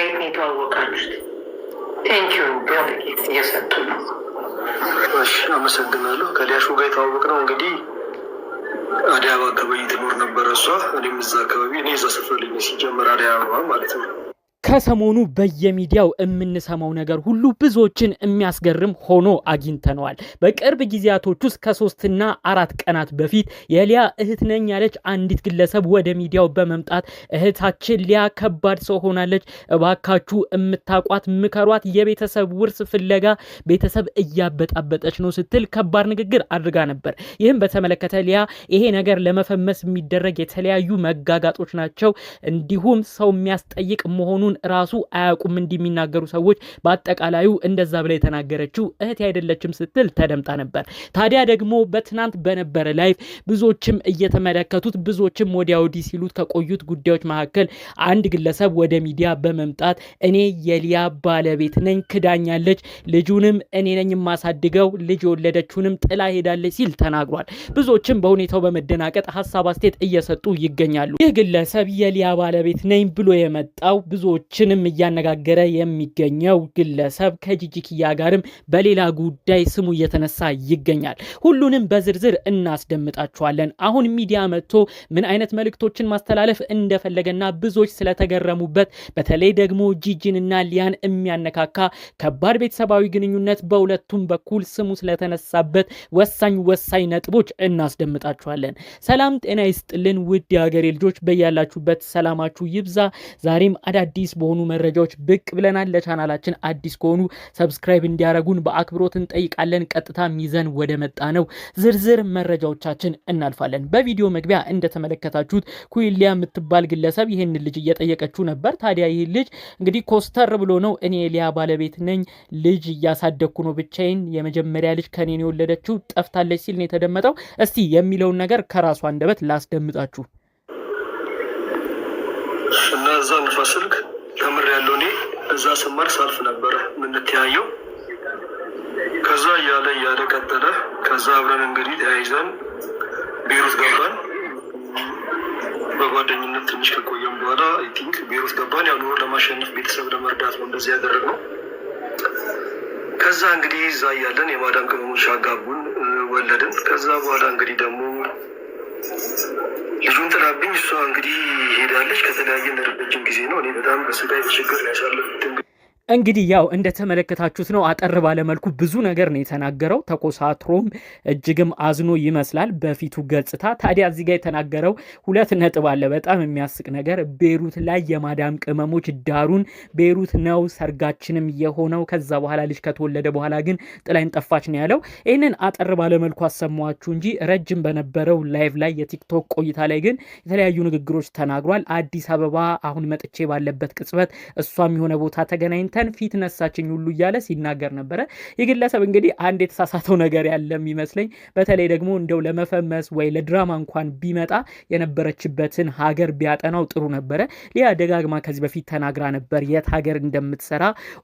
በየት ነው የተዋወቃችሁት? ቴንኪዩ ጊፍት እየሰጡ ነው። እሺ አመሰግናለሁ። ከሊያሹ ጋር የተዋወቅነው እንግዲህ አዲስ አበባ አካባቢ ትኖር ነበረ እሷ፣ እኔም እዛ አካባቢ፣ እኔ እዛ ሰፈር ልኝ ሲጀመር አዲስ አበባ ማለት ነው። ከሰሞኑ በየሚዲያው የምንሰማው ነገር ሁሉ ብዙዎችን የሚያስገርም ሆኖ አግኝተነዋል። በቅርብ ጊዜያቶች ውስጥ ከ3 እና 4 ቀናት በፊት የሊያ እህት ነኝ ያለች አንዲት ግለሰብ ወደ ሚዲያው በመምጣት እህታችን ሊያ ከባድ ሰው ሆናለች፣ እባካችሁ የምታቋት ምከሯት፣ የቤተሰብ ውርስ ፍለጋ ቤተሰብ እያበጣበጠች ነው ስትል ከባድ ንግግር አድርጋ ነበር። ይህም በተመለከተ ሊያ ይሄ ነገር ለመፈመስ የሚደረግ የተለያዩ መጋጋጦች ናቸው፣ እንዲሁም ሰው የሚያስጠይቅ መሆኑን ራሱ አያውቁም እንደሚናገሩ ሰዎች በአጠቃላዩ እንደዛ ብላ የተናገረችው እህት አይደለችም ስትል ተደምጣ ነበር። ታዲያ ደግሞ በትናንት በነበረ ላይቭ ብዙዎችም እየተመለከቱት ብዙዎችም ወዲያ ወዲህ ሲሉት ከቆዩት ጉዳዮች መካከል አንድ ግለሰብ ወደ ሚዲያ በመምጣት እኔ የሊያ ባለቤት ነኝ፣ ክዳኛለች፣ ልጁንም እኔ ነኝ የማሳድገው፣ ልጅ የወለደችውንም ጥላ ሄዳለች ሲል ተናግሯል። ብዙዎችም በሁኔታው በመደናቀጥ ሀሳብ አስተያየት እየሰጡ ይገኛሉ። ይህ ግለሰብ የሊያ ባለቤት ነኝ ብሎ የመጣው ብዙ ችንም እያነጋገረ የሚገኘው ግለሰብ ከጂጂኪያ ጋርም በሌላ ጉዳይ ስሙ እየተነሳ ይገኛል። ሁሉንም በዝርዝር እናስደምጣችኋለን። አሁን ሚዲያ መጥቶ ምን አይነት መልእክቶችን ማስተላለፍ እንደፈለገና ብዙዎች ስለተገረሙበት በተለይ ደግሞ ጂጂንና ሊያን የሚያነካካ ከባድ ቤተሰባዊ ግንኙነት በሁለቱም በኩል ስሙ ስለተነሳበት ወሳኝ ነጥቦች እናስደምጣችኋለን። ሰላም ጤና ይስጥልን ውድ የሀገሬ ልጆች፣ በያላችሁበት ሰላማችሁ ይብዛ። ዛሬም አዳዲስ በሆኑ መረጃዎች ብቅ ብለናል። ለቻናላችን አዲስ ከሆኑ ሰብስክራይብ እንዲያደርጉን በአክብሮት እንጠይቃለን። ቀጥታ ሚዘን ወደ መጣ ነው ዝርዝር መረጃዎቻችን እናልፋለን። በቪዲዮ መግቢያ እንደተመለከታችሁት ኩይሊያ የምትባል ግለሰብ ይህን ልጅ እየጠየቀችው ነበር። ታዲያ ይህ ልጅ እንግዲህ ኮስተር ብሎ ነው እኔ ሊያ ባለቤት ነኝ፣ ልጅ እያሳደግኩ ነው፣ ብቻዬን የመጀመሪያ ልጅ ከኔ ነው የወለደችው፣ ጠፍታለች ሲል ነው የተደመጠው። እስቲ የሚለውን ነገር ከራሱ አንደበት ላስደምጣችሁ። እና እዛ ንፋስ ስልክ ተምር ያለው እኔ እዛ ስማር ሳልፍ ነበረ የምንተያየው። ከዛ እያለ ቀጠለ። ከዛ አብረን እንግዲህ ተያይዘን ቤሩት ገባን። በጓደኝነት ትንሽ ከቆየም በኋላ አይ ቲንክ ቤሩት ገባን። ያው ኑሮ ለማሸነፍ ቤተሰብ ለመርዳት ነው እንደዚህ ያደረግነው። ከዛ እንግዲህ እዛ እያለን የማዳም ቅመሞች አጋቡን፣ ወለድን። ከዛ በኋላ እንግዲህ ደግሞ ልጁን ጥላብኝ እሷ እንግዲህ ሄዳለች። ከተለያየ ረጅም ጊዜ ነው። እኔ በጣም በስቃይ በችግር ያሳለፉት እንግዲህ ያው እንደተመለከታችሁት ነው። አጠር ባለመልኩ ብዙ ነገር ነው የተናገረው። ተኮሳትሮም እጅግም አዝኖ ይመስላል በፊቱ ገጽታ። ታዲያ እዚህ ጋር የተናገረው 2 ነጥብ አለ። በጣም የሚያስቅ ነገር ቤሩት ላይ የማዳም ቅመሞች ዳሩን፣ ቤሩት ነው ሰርጋችንም የሆነው፣ ከዛ በኋላ ልጅ ከተወለደ በኋላ ግን ጥላይን ጠፋች ነው ያለው። ይህንን አጠር ባለመልኩ አሰማችሁ እንጂ ረጅም በነበረው ላይቭ ላይ የቲክቶክ ቆይታ ላይ ግን የተለያዩ ንግግሮች ተናግሯል። አዲስ አበባ አሁን መጥቼ ባለበት ቅጽበት እሷም የሆነ ቦታ ተገናኝተን ፊት ነሳችኝ ሁሉ እያለ ሲናገር ነበረ። የግለሰብ እንግዲህ አንድ የተሳሳተው ነገር ያለ የሚመስለኝ በተለይ ደግሞ እንደው ለመፈመስ ወይ ለድራማ እንኳን ቢመጣ የነበረችበትን ሀገር ቢያጠናው ጥሩ ነበረ። ሊያ ደጋግማ ከዚህ በፊት ተናግራ ነበር የት ሀገር እንደምትሰራ።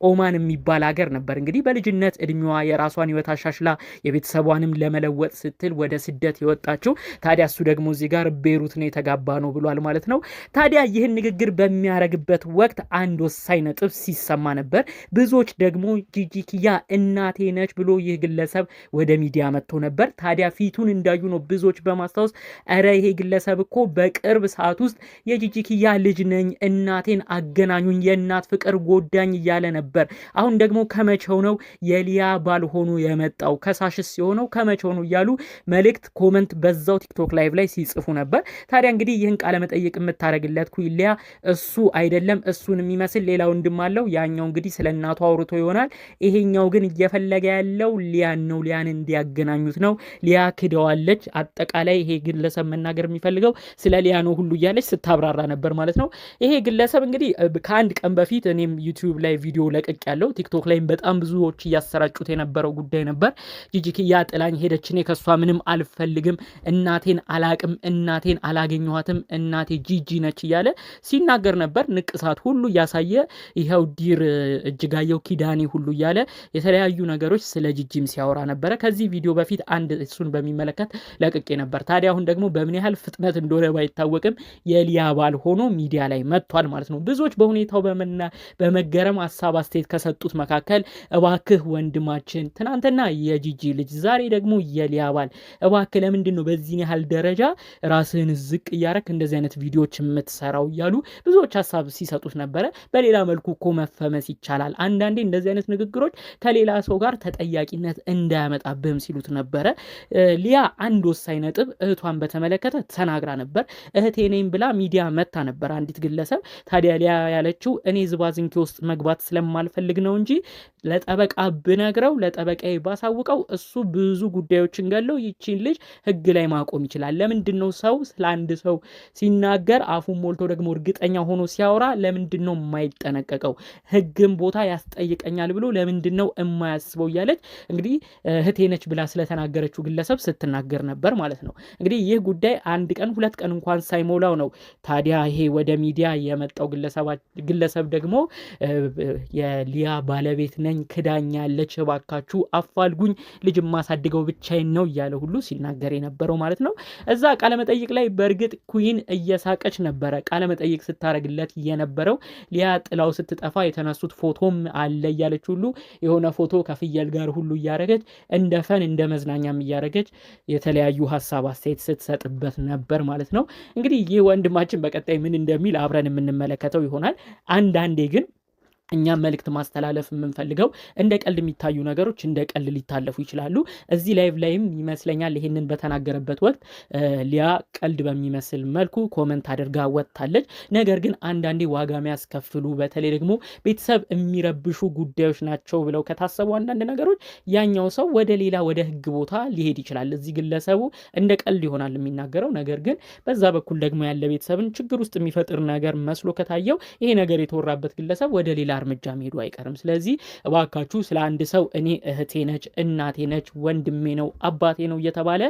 ኦማን የሚባል ሀገር ነበር እንግዲህ በልጅነት እድሜዋ የራሷን ህይወት አሻሽላ የቤተሰቧንም ለመለወጥ ስትል ወደ ስደት የወጣችው። ታዲያ እሱ ደግሞ እዚህ ጋር ቤሩት ነው የተጋባ ነው ብሏል ማለት ነው። ታዲያ ይህን ንግግር በሚያረግበት ወቅት አንድ ወሳኝ ነጥብ ሲሰማ ነበር። ብዙዎች ደግሞ ጂጂኪያ እናቴ ነች ብሎ ይህ ግለሰብ ወደ ሚዲያ መጥቶ ነበር። ታዲያ ፊቱን እንዳዩ ነው ብዙዎች በማስታወስ እረ ይሄ ግለሰብ እኮ በቅርብ ሰዓት ውስጥ የጂጂኪያ ልጅ ነኝ፣ እናቴን አገናኙኝ፣ የእናት ፍቅር ጎዳኝ እያለ ነበር። አሁን ደግሞ ከመቼው ነው የሊያ ባል ሆኖ የመጣው? ከሳሽስ የሆነው ከመቼው ነው እያሉ መልእክት ኮመንት በዛው ቲክቶክ ላይቭ ላይ ሲጽፉ ነበር። ታዲያ እንግዲህ ይህን ቃለ መጠይቅ የምታደርግለት ኩይሊያ እሱ አይደለም እሱን የሚመስል ሌላ ወንድም አለው፣ ያኛው እንግዲህ ስለ እናቱ አውርቶ ይሆናል። ይሄኛው ግን እየፈለገ ያለው ሊያን ነው፣ ሊያን እንዲያገናኙት ነው። ሊያ ክደዋለች። አጠቃላይ ይሄ ግለሰብ መናገር የሚፈልገው ስለ ሊያ ነው ሁሉ እያለች ስታብራራ ነበር ማለት ነው። ይሄ ግለሰብ እንግዲህ ከአንድ ቀን በፊት እኔም ዩቲዩብ ላይ ቪዲዮ ለቅቅ ያለው ቲክቶክ ላይም በጣም ብዙዎች እያሰራጩት የነበረው ጉዳይ ነበር። ጂጂኪያ ጥላኝ ሄደች፣ እኔ ከሷ ምንም አልፈልግም፣ እናቴን አላቅም፣ እናቴን አላገኘኋትም፣ እናቴ ጂጂ ነች እያለ ሲናገር ነበር። ንቅሳት ሁሉ እያሳየ ይኸው ዲር እጅጋየሁ ኪዳኔ ሁሉ እያለ የተለያዩ ነገሮች ስለ ጂጂም ሲያወራ ነበረ። ከዚህ ቪዲዮ በፊት አንድ እሱን በሚመለከት ለቅቄ ነበር። ታዲያ አሁን ደግሞ በምን ያህል ፍጥነት እንደሆነ ባይታወቅም የሊያ ባል ሆኖ ሚዲያ ላይ መጥቷል ማለት ነው። ብዙዎች በሁኔታው በመገረም ሀሳብ አስተያየት ከሰጡት መካከል እባክህ ወንድማችን ትናንትና የጂጂ ልጅ ዛሬ ደግሞ የሊያ ባል እባክህ ለምንድን ነው በዚህ ያህል ደረጃ ራስህን ዝቅ እያረክ እንደዚህ አይነት ቪዲዮዎች የምትሰራው እያሉ ብዙዎች ሀሳብ ሲሰጡት ነበረ። በሌላ መልኩ እኮ መፈመስ ይቻላል፣ አንዳንዴ እንደዚህ አይነት ንግግሮች ከሌላ ሰው ጋር ተጠያቂነት እንዳያመጣብህም ሲሉት ነበረ። ሊያ አንድ ወሳኝ ነጥብ እህቷን በተመለከተ ተናግራ ነበር። እህቴ ነኝ ብላ ሚዲያ መታ ነበር አንዲት ግለሰብ። ታዲያ ሊያ ያለችው እኔ ዝባዝንኬ ውስጥ መግባት ስለማልፈልግ ነው እንጂ ለጠበቃ ብነግረው ለጠበቃዬ ባሳውቀው እሱ ብዙ ጉዳዮችን ገለው ይቺን ልጅ ህግ ላይ ማቆም ይችላል። ለምንድን ነው ሰው ስለ አንድ ሰው ሲናገር አፉን ሞልቶ ደግሞ እርግጠኛ ሆኖ ሲያወራ ለምንድን ነው የማይጠነቀቀው? ህግም ቦታ ያስጠይቀኛል ብሎ ለምንድን ነው የማያስበው? እያለች እንግዲህ እህቴ ነች ብላ ስለተናገረችው ግለሰብ ስትናገር ነበር ማለት ነው። እንግዲህ ይህ ጉዳይ አንድ ቀን ሁለት ቀን እንኳን ሳይሞላው ነው ታዲያ ይሄ ወደ ሚዲያ የመጣው ግለሰብ ደግሞ የሊያ ባለቤት ነኝ ክዳኛለች፣ እባካችሁ አፋልጉኝ፣ ልጅ ማሳድገው ብቻዬን ነው እያለ ሁሉ ሲናገር የነበረው ማለት ነው። እዛ ቃለመጠይቅ ላይ በእርግጥ ኩዊን እየሳቀች ነበረ ቃለመጠይቅ ስታረግለት የነበረው። ሊያ ጥላው ስትጠፋ የተነሱት ፎቶም አለ እያለች ሁሉ የሆነ ፎቶ ከፍየል ጋር ሁሉ እያረገች እንደ ፈን እንደ መዝናኛም እያረገች የተለያዩ ሀሳብ አስተያየት ስትሰጥበት ነበር ማለት ነው። እንግዲህ ይህ ወንድማችን በቀጣይ ምን እንደሚል አብረን የምንመለከተው ይሆናል። አንዳንዴ ግን እኛም መልእክት ማስተላለፍ የምንፈልገው እንደ ቀልድ የሚታዩ ነገሮች እንደ ቀልድ ሊታለፉ ይችላሉ። እዚህ ላይቭ ላይም ይመስለኛል ይሄንን በተናገረበት ወቅት ሊያ ቀልድ በሚመስል መልኩ ኮመንት አድርጋ ወጥታለች። ነገር ግን አንዳንዴ ዋጋ የሚያስከፍሉ በተለይ ደግሞ ቤተሰብ የሚረብሹ ጉዳዮች ናቸው ብለው ከታሰቡ አንዳንድ ነገሮች ያኛው ሰው ወደ ሌላ ወደ ህግ ቦታ ሊሄድ ይችላል። እዚህ ግለሰቡ እንደ ቀልድ ይሆናል የሚናገረው፣ ነገር ግን በዛ በኩል ደግሞ ያለ ቤተሰብን ችግር ውስጥ የሚፈጥር ነገር መስሎ ከታየው ይሄ ነገር የተወራበት ግለሰብ ወደ ሌላ እርምጃ መሄዱ አይቀርም። ስለዚህ እባካችሁ ስለ አንድ ሰው እኔ እህቴ ነች፣ እናቴ ነች፣ ወንድሜ ነው፣ አባቴ ነው እየተባለ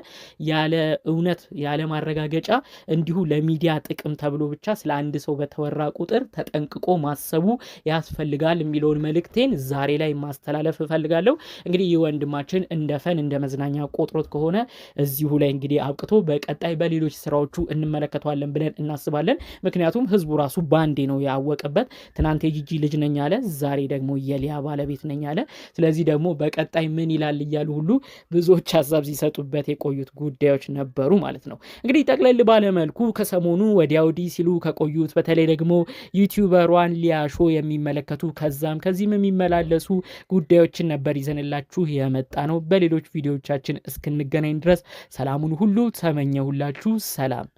ያለ እውነት ያለ ማረጋገጫ እንዲሁ ለሚዲያ ጥቅም ተብሎ ብቻ ስለ አንድ ሰው በተወራ ቁጥር ተጠንቅቆ ማሰቡ ያስፈልጋል የሚለውን መልእክቴን ዛሬ ላይ ማስተላለፍ እፈልጋለሁ። እንግዲህ ይህ ወንድማችን እንደ ፈን እንደ መዝናኛ ቆጥሮት ከሆነ እዚሁ ላይ እንግዲህ አብቅቶ በቀጣይ በሌሎች ስራዎቹ እንመለከተዋለን ብለን እናስባለን። ምክንያቱም ህዝቡ ራሱ ባንዴ ነው ያወቀበት። ትናንት የጂጂ ልጅ ነኝ አለ፣ ዛሬ ደግሞ የሊያ ባለቤት ነኝ አለ። ስለዚህ ደግሞ በቀጣይ ምን ይላል እያሉ ሁሉ ብዙዎች ሀሳብ ሲሰጡበት የቆዩት ጉዳዮች ነበሩ ማለት ነው። እንግዲህ ጠቅለል ባለመልኩ ከሰሞኑ ወዲያ ወዲህ ሲሉ ከቆዩት በተለይ ደግሞ ዩቲዩበሯን ሊያ ሾው የሚመለከቱ ከዛም ከዚህም የሚመላለሱ ጉዳዮችን ነበር ይዘንላችሁ የመጣ ነው። በሌሎች ቪዲዮዎቻችን እስክንገናኝ ድረስ ሰላሙን ሁሉ ተመኘሁላችሁ። ሰላም።